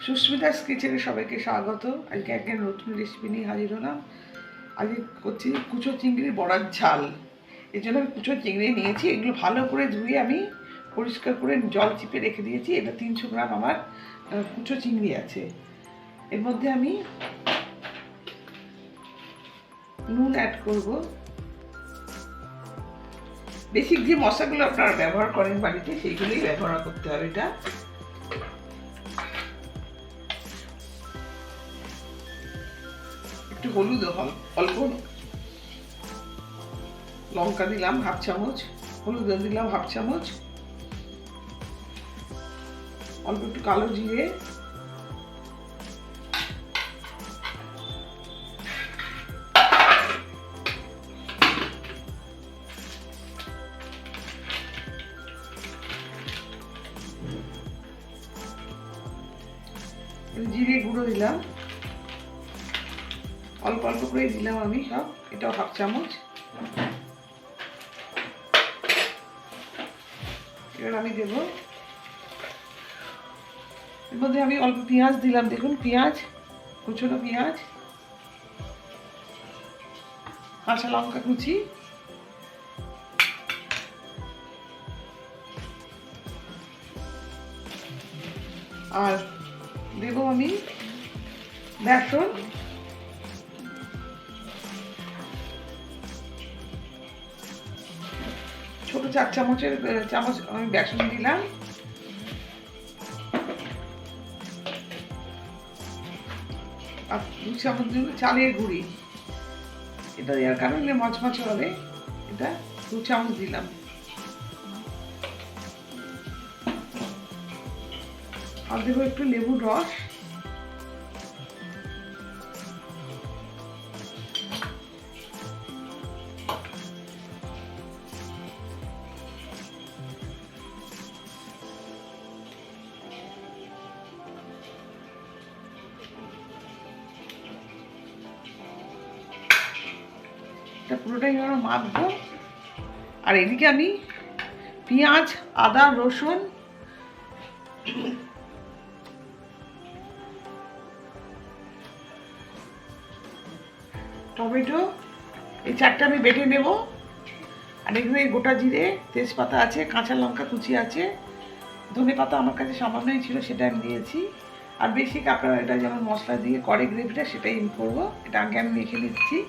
সুস্মিতাস কিচেনে সবাইকে স্বাগত। আজকে একটা নতুন রেসিপি নিয়ে হাজির হলাম। আজকে করছি কুচো চিংড়ির বড়ার ঝাল। এই জন্য আমি কুচো চিংড়ি নিয়েছি, এগুলো ভালো করে ধুয়ে আমি পরিষ্কার করে জল চিপে রেখে দিয়েছি। এটা 300 গ্রাম আমার কুচো চিংড়ি আছে। এর মধ্যে আমি নুন অ্যাড করব। বেসিক যে মশলাগুলো আপনারা ব্যবহার করেন বাড়িতে সেইগুলোই ব্যবহার করতে হবে। এটা একটু হলুদ অল্প, লঙ্কা দিলাম হাফ চামচ, হলুদ দিলাম হাফ চামচ, অল্প একটু কালো জিরে, জিরে গুঁড়ো দিলাম, অল্প অল্প করে দিলাম আমি সব, এটাও হাফ চামচ। এবার আমি দেবো এর মধ্যে আমি অল্প পেঁয়াজ দিলাম, দেখুন পেঁয়াজ, কুচনো পেঁয়াজ, কাঁচা লঙ্কা কুচি, আর দেবো আমি বেসন, ছোট 4 চামচের চামচ আমি বেসন দিলাম। আর 2 চামচ দিলাম চালের গুঁড়ি, এটা দেওয়ার কারণে মচমচে হবে, এটা 2 চামচ দিলাম। আর দেবো একটু লেবুর রস, এটা পুরোটাই আমরা মাখবো। আর এদিকে আমি পেঁয়াজ, আদা, রসুন, টমেটো এই 4টা আমি বেটে নেব। আর এখানে গোটা জিরে, তেজপাতা আছে, কাঁচা লঙ্কা কুচি আছে, ধনে পাতা আমার কাছে সামান্যই ছিল সেটা আমি দিয়েছি। আর বেসিক আপনারা এটা যেমন মশলা দিয়ে করে গ্রেভিটা সেটাই আমি করবো। এটা আগে আমি মেখে নিচ্ছি।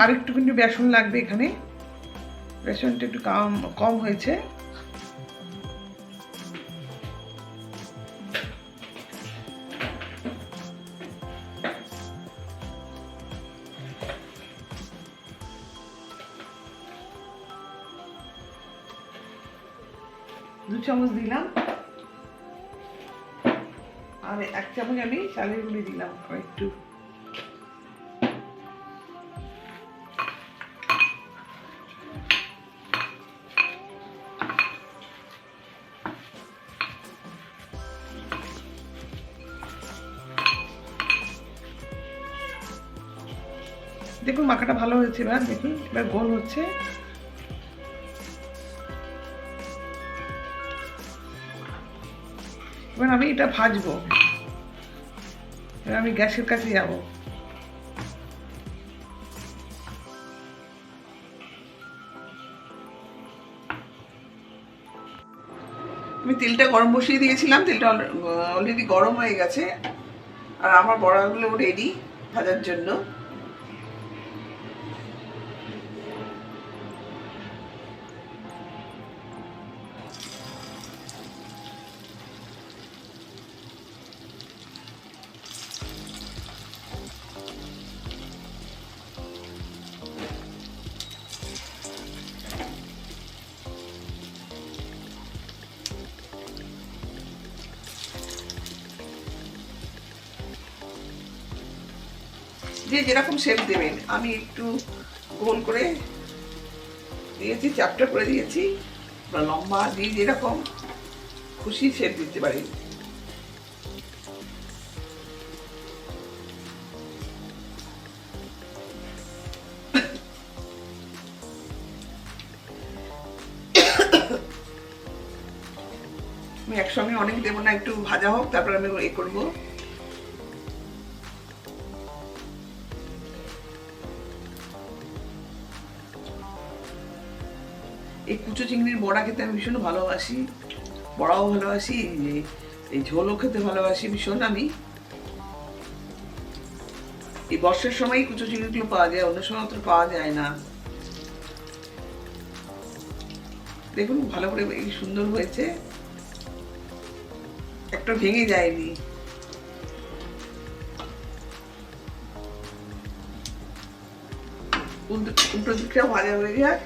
আর একটু কিন্তু বেসন লাগবে, এখানে বেসনটা একটু কম হয়েছে। দু চামচ দিলাম। আর 1 চামচ আমি চালের গুঁড়ি দিলাম একটু। দেখুন মাখাটা ভালো হয়েছে, এবার দেখুন এবার গোল হচ্ছে। এবার আমি এটা ভাজবো। এবার আমি গ্যাসের কাছে যাব। আমি তেলটা গরম বসিয়ে দিয়েছিলাম, তেলটা অলরেডি গরম হয়ে গেছে। আর আমার বড়াগুলো রেডি ভাজার জন্য। যে যেরকম শেপ দেবেন, আমি একটু গোল করে দিয়েছি, চ্যাপটা করে দিয়েছি, বা লম্বা দিয়ে যেরকম খুশি শেপ দিতে পারি। আমি একসঙ্গে অনেক দেবো না, একটু ভাজা হোক, তারপর আমি এ করবো। এই কুচো চিংড়ির বড়া খেতে আমি ভীষণ ভালোবাসি, বড়াও ভালোবাসি, এই ঝোলও খেতে ভালোবাসি ভীষণ। আমি এই বর্ষার সময় কুচো চিংড়িগুলো পাওয়া যায়, অন্য সময় অত পাওয়া যায় না। দেখুন ভালো করে এই সুন্দর হয়েছে, একটা ভেঙে যায়নি। উল্টো দিকটা ভাজা হয়ে যাক।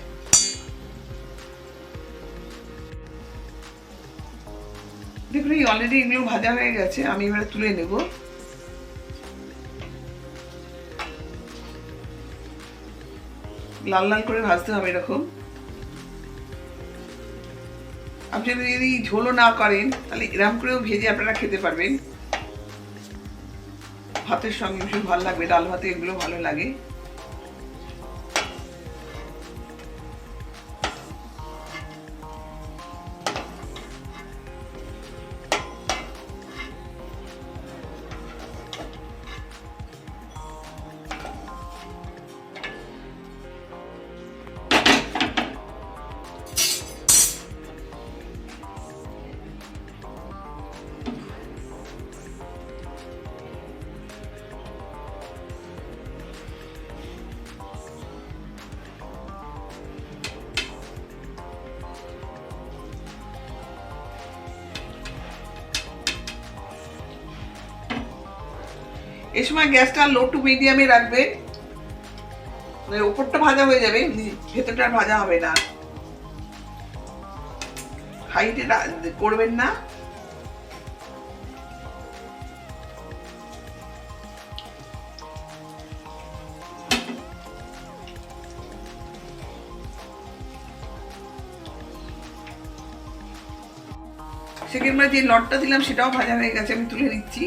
দেখুন এই অলরেডি এগুলো ভাজা হয়ে গেছে, আমি এবারে তুলে নেব। লাল লাল করে ভাজতে হবে এরকম। আপনি যদি ঝোলও না করেন তাহলে এরকম করেও ভেজে আপনারা খেতে পারবেন, ভাতের সঙ্গে ভীষণ ভালো লাগবে, ডাল ভাতে এগুলো ভালো লাগে। এই সময় গ্যাসটা লো টু মিডিয়ামে রাখবেন, উপরটা ভাজা হয়ে যাবে, ভেতরটা ভাজা হবে না। হাইটে করবেন না। সেকেন্ড বার যে লটটা দিলাম সেটাও ভাজা হয়ে গেছে, আমি তুলে নিচ্ছি।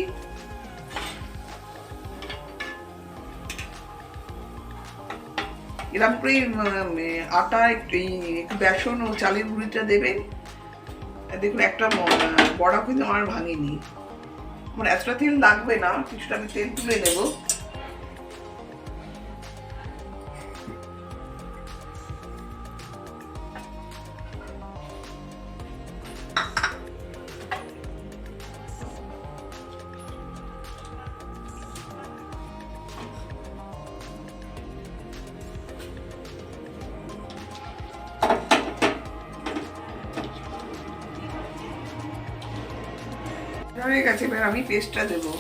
এরকম করে আটা একটু বেসন ও চালের গুঁড়িটা দেবেন। দেখুন একটা বড়া কিন্তু আমার ভাঙিনি, আমার এতটা তেল লাগবে না, কিছুটা আমি তেল তুলে নেব। হয়ে গেছে, এবার আমি পেস্টটা দেবো।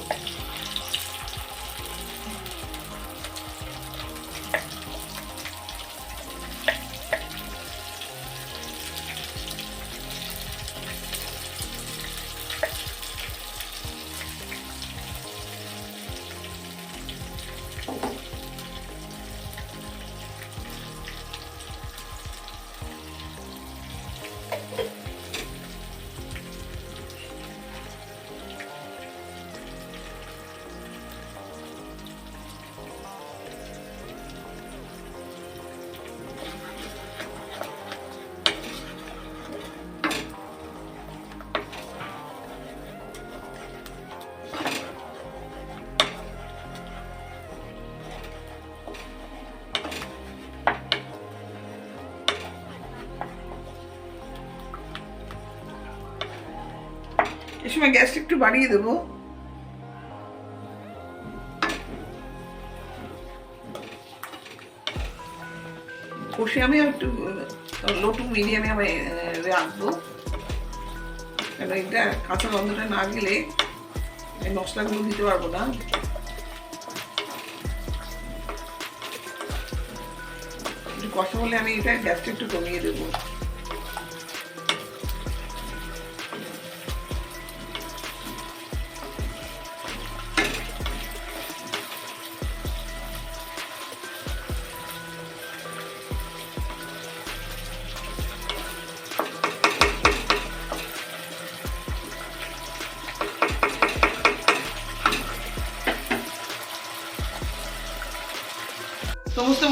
এই সময় গ্যাসটা একটু বাড়িয়ে দেবো। কষে আমি একটু লো টু মিডিয়ামে আমি রাখবো, কেন এটা কাঁচা গন্ধটা না গেলে মশলাগুলো দিতে পারবো না। একটু কষা হলে আমি এটা গ্যাসটা একটু কমিয়ে দেবো।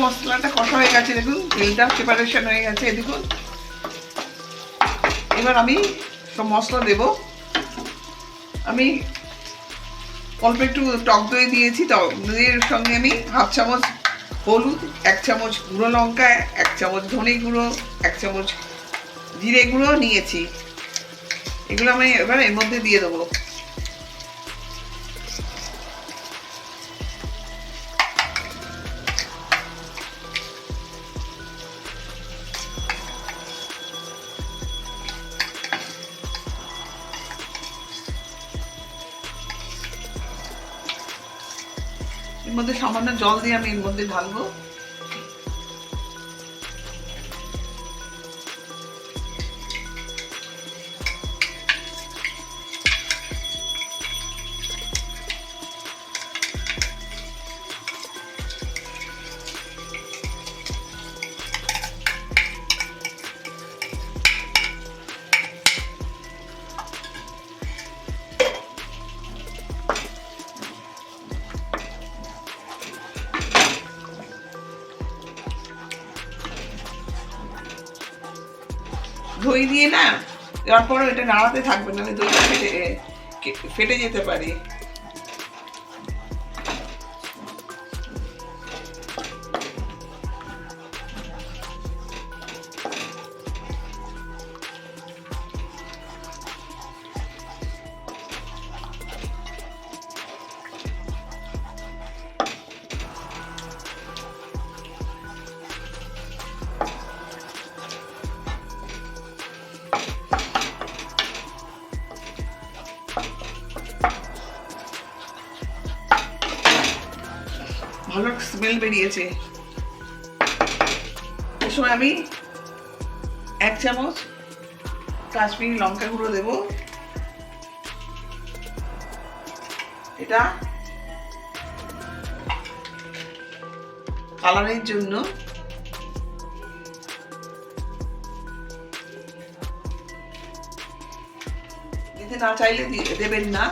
মশলাটা কষা হয়ে গেছে, দেখুন তেলটা প্রিপারেশন হয়ে গেছে দেখুন। এবার আমি সব মশলা দেব। আমি অল্প একটু টক দই দিয়েছি, টক দইয়ের সঙ্গে আমি 1/2 চামচ হলুদ, 1 চামচ গুঁড়ো লঙ্কা, 1 চামচ ধনে গুঁড়ো, 1 চামচ জিরে গুঁড়ো নিয়েছি। এগুলো আমি এবার এর মধ্যে দিয়ে দেবো। এর মধ্যে সামান্য জল দিয়ে আমি এর মধ্যে ঢালবো। দই দিয়ে না তারপরে এটা নাড়াতে থাকবে, নাহলে দইটা ফেটে যেতে পারে। ভালো স্মেল বেরিয়েছে। এই সময় আমি 1 চামচ কাশ্মীরি লঙ্কা গুঁড়ো দেব। এটা কালারের জন্য। দিতে না চাইলে দেবেন না।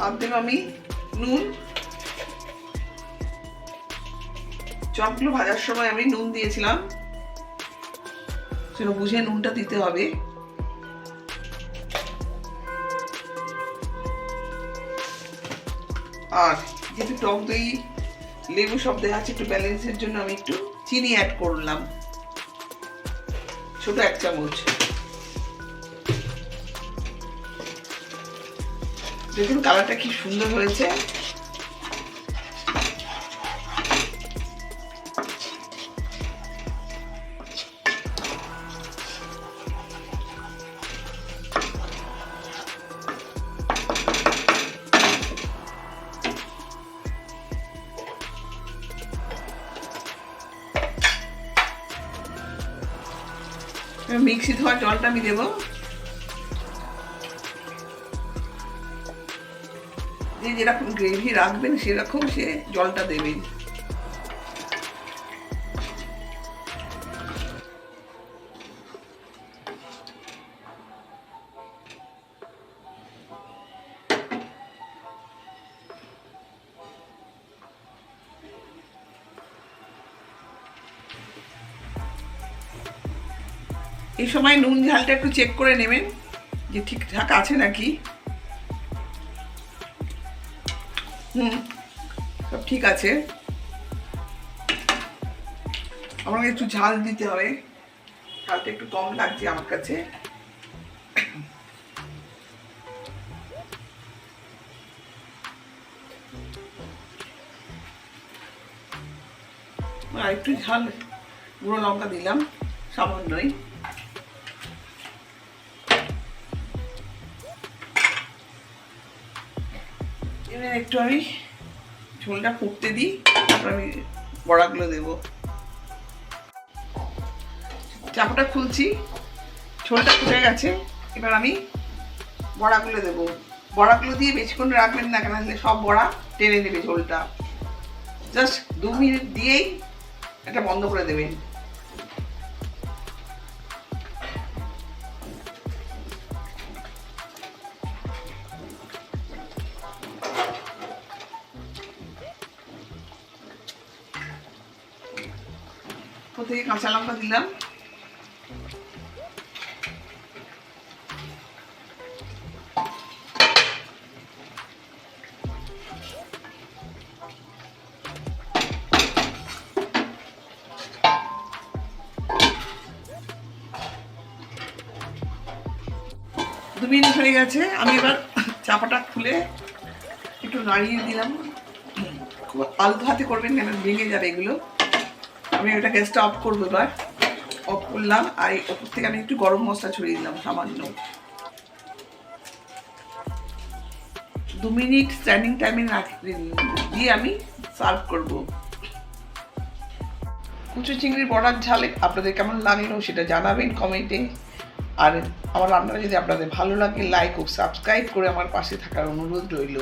আর দেব আমি নুন। চপগুলো ভাজার সময় আমি নুন দিয়েছিলাম, সেটা বুঝে নুনটা দিতে হবে। আর যেহেতু টক দই লেবু সব দেওয়া আছে, একটু ব্যালেন্সের জন্য আমি একটু চিনি অ্যাড করলাম, ছোট 1 চামচ। দেখুন কালারটা কি সুন্দর হয়েছে। মিক্সি ধোয়া জলটা আমি দেবো। যে যেরকম গ্রেভি রাখবেন সেরকম সে জলটা দেবেন। এই সময় নুন ঝালটা একটু চেক করে নেবেন যে ঠিকঠাক আছে নাকি। সব ঠিক আছে। আমাকে একটু ঝাল দিতে হবে, ঝালটা একটু কম লাগছে আমার কাছে। আর একটু ঝাল গুঁড়ো লঙ্কা দিলাম সামান্যই। এবার একটু আমি ঝোলটা ফুটতে দিই, তারপর আমি বড়াগুলো দেবো। চাপাটা খুলছি, ঝোলটা ফুটে গেছে। এবার আমি বড়াগুলো দেবো। বড়াগুলো দিয়ে বেশিক্ষণ রাখবেন না, কেন সব বড়া টেনে নেবে ঝোলটা। জাস্ট 2 মিনিট দিয়েই এটা বন্ধ করে দেবেন। থেকে কাঁচা লঙ্কা দিলাম, দু মিনিট হয়ে গেছে। আমি এবার চাপাটা খুলে একটু নাড়িয়ে দিলাম। খুব আলতো হাতে করবেন, কেন ভেঙে যাবে এগুলো। আমি ওটা গ্যাসটা অফ করবো, এবার অফ করলাম। আর ওপর থেকে আমি একটু গরম মশলা ছড়িয়ে দিলাম সামান্য। 2 মিনিট স্ট্যান্ডিং টাইমে দিয়ে আমি সার্ভ করব। কুচো চিংড়ির বড়ার ঝাল আপনাদের কেমন লাগলো সেটা জানাবেন কমেন্টে। আর আমার রান্নাটা যদি আপনাদের ভালো লাগে, লাইক ও সাবস্ক্রাইব করে আমার পাশে থাকার অনুরোধ রইল।